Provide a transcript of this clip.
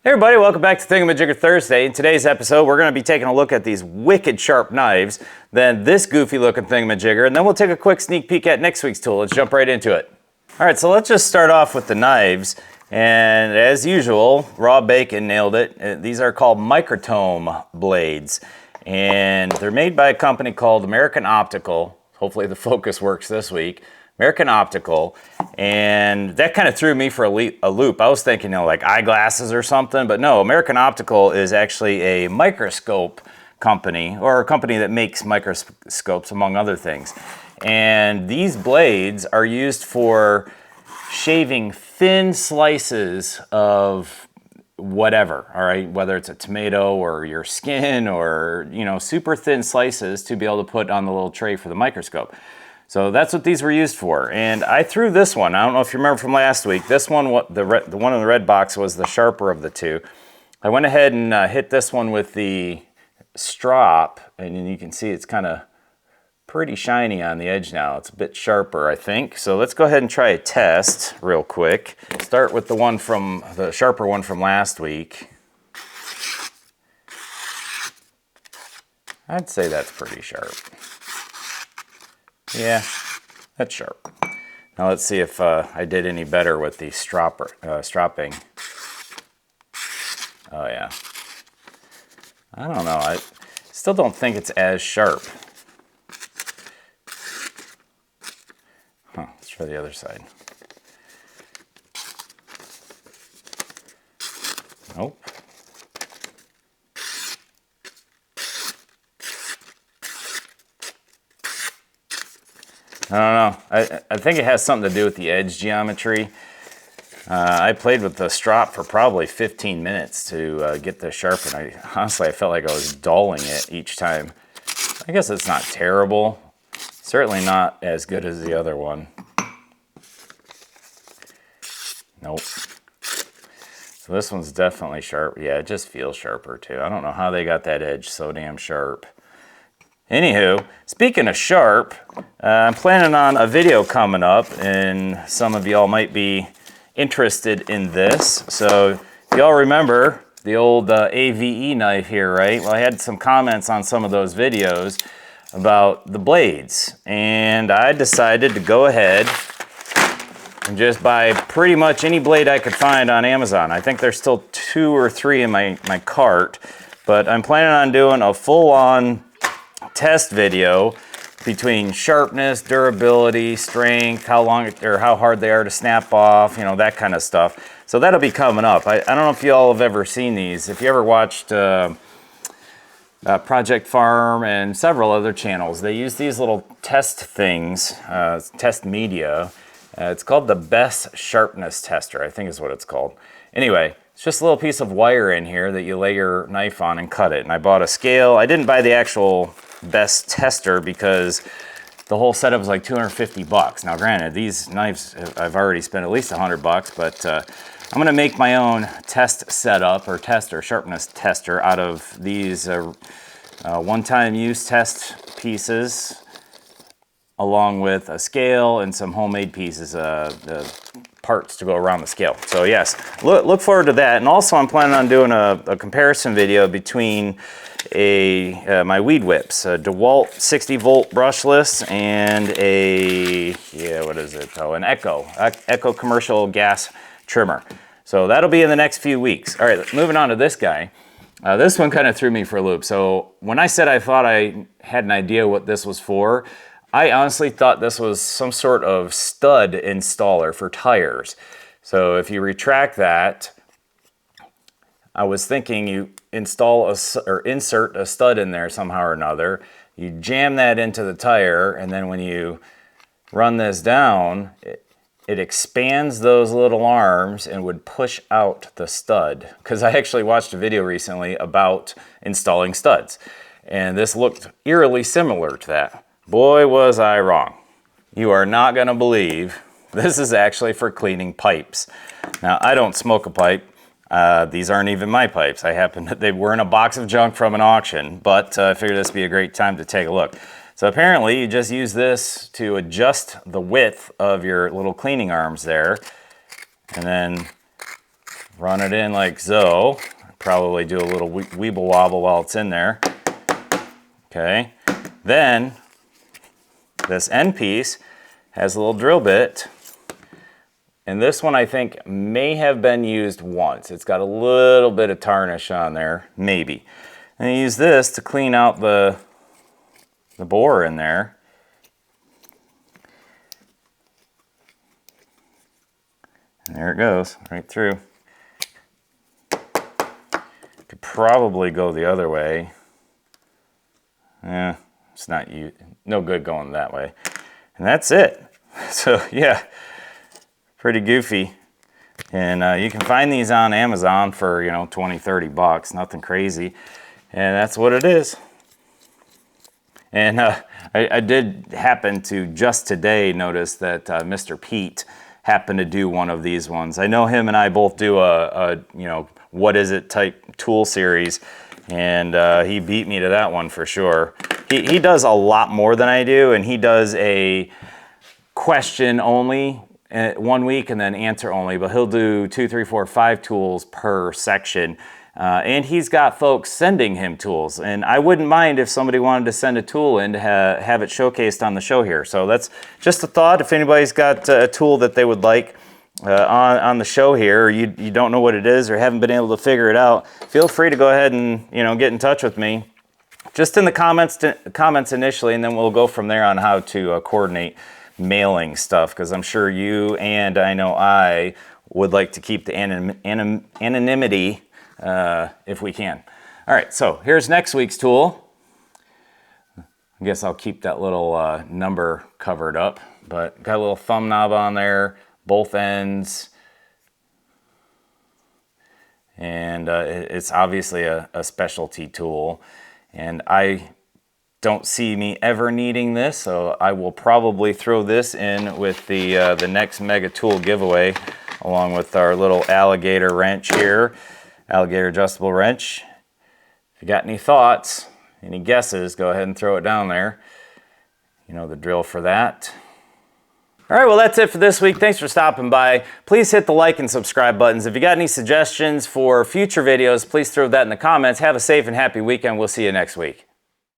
Hey everybody, welcome back to Thingamajigger Thursday. In today's episode, we're going to be taking a look at these wicked sharp knives, then this goofy looking Thingamajigger, and then we'll take a quick sneak peek at next week's tool. Let's jump right into it. Alright, so let's just start off with the knives, and as usual, Raw Bacon nailed it. These are called Microtome blades, and they're made by a company called American Optical. Hopefully the focus works this week. American Optical, and that kind of threw me for a loop. I was thinking, like eyeglasses or something, but no, American Optical is actually a microscope company, or a company that makes microscopes, among other things. And these blades are used for shaving thin slices of whatever, all right, whether it's a tomato or your skin or, super thin slices to be able to put on the little tray for the microscope. So that's what these were used for, and I threw this one. I don't know if you remember from last week. This one, the one in the red box, was the sharper of the two. I went ahead and hit this one with the strop, and you can see it's kind of pretty shiny on the edge now. It's a bit sharper, I think. So let's go ahead and try a test real quick. Start with the sharper one from last week. I'd say that's pretty sharp. Yeah, that's sharp. Now let's see if I did any better with the stropping. Oh yeah. I don't know. I still don't think it's as sharp. Let's try the other side. Nope. I don't know. I think it has something to do with the edge geometry. I played with the strop for probably 15 minutes to get this sharp, and honestly I felt like I was dulling it each time. I guess it's not terrible. Certainly not as good as the other one. Nope. So this one's definitely sharp. Yeah, it just feels sharper too. I don't know how they got that edge so damn sharp. Anywho, speaking of sharp, I'm planning on a video coming up, and some of y'all might be interested in this. So if y'all remember the old AVE knife here, right? Well, I had some comments on some of those videos about the blades, and I decided to go ahead and just buy pretty much any blade I could find on Amazon. I think there's still 2 or 3 in my cart, but I'm planning on doing a full-on test video between sharpness, durability, strength, how long or how hard they are to snap off, that kind of stuff. So that'll be coming up. I don't know if y'all have ever seen these. If you ever watched Project Farm and several other channels, they use these little test things, test media. It's called the Best Sharpness Tester, I think is what it's called. Anyway, it's just a little piece of wire in here that you lay your knife on and cut it. And I bought a scale. I didn't buy the actual Best Tester because the whole setup was like 250 bucks. Now granted, these knives I've already spent at least 100 bucks, but I'm gonna make my own test setup or tester, sharpness tester, out of these one-time use test pieces, along with a scale and some homemade pieces, the parts to go around the scale. So yes, look forward to that. And also I'm planning on doing a comparison video between my weed whips, a DeWalt 60 volt brushless, and an Echo commercial gas trimmer. So that'll be in the next few weeks. All right, moving on to this guy. This one kind of threw me for a loop. So when I said I thought I had an idea what this was for, I honestly thought this was some sort of stud installer for tires. So if you retract that, I was thinking you install or insert a stud in there somehow or another. You jam that into the tire, and then when you run this down, it expands those little arms and would push out the stud. Because I actually watched a video recently about installing studs, and this looked eerily similar to that. Boy, was I wrong. You are not gonna believe this is actually for cleaning pipes. Now, I don't smoke a pipe. These aren't even my pipes. They were in a box of junk from an auction, but I figured this would be a great time to take a look. So apparently you just use this to adjust the width of your little cleaning arms there, and then run it in like so. Probably do a little weeble wobble while it's in there. Okay, then this end piece has a little drill bit, and this one I think may have been used once. It's got a little bit of tarnish on there, maybe. And I use this to clean out the bore in there. And there it goes, right through. Could probably go the other way. It's no good going that way. And that's it. So yeah, pretty goofy. And you can find these on Amazon for, you know, 20, 30 bucks, nothing crazy. And that's what it is. And I did happen to just today notice that Mr. Pete happened to do one of these ones. I know him and I both do a you know, what is it type tool series, and he beat me to that one for sure. He does a lot more than I do, and he does a question only 1 week and then answer only, but he'll do 2, 3, 4, 5 tools per section. And he's got folks sending him tools, and I wouldn't mind if somebody wanted to send a tool in to have it showcased on the show here. So that's just a thought. If anybody's got a tool that they would like on the show here, or you don't know what it is or haven't been able to figure it out, feel free to go ahead and, you know, get in touch with me. Just in the comments initially, and then we'll go from there on how to coordinate mailing stuff, because I'm sure you and I know I would like to keep the anonymity if we can. All right, so here's next week's tool. I guess I'll keep that little number covered up, but got a little thumb knob on there, both ends, and it's obviously a specialty tool, and I don't see me ever needing this, so I will probably throw this in with the next Mega Tool giveaway, along with our little alligator wrench here, alligator adjustable wrench. If you got any thoughts, any guesses, go ahead and throw it down there. You know the drill for that. All right, well, that's it for this week. Thanks for stopping by. Please hit the like and subscribe buttons. If you got any suggestions for future videos, please throw that in the comments. Have a safe and happy weekend. We'll see you next week.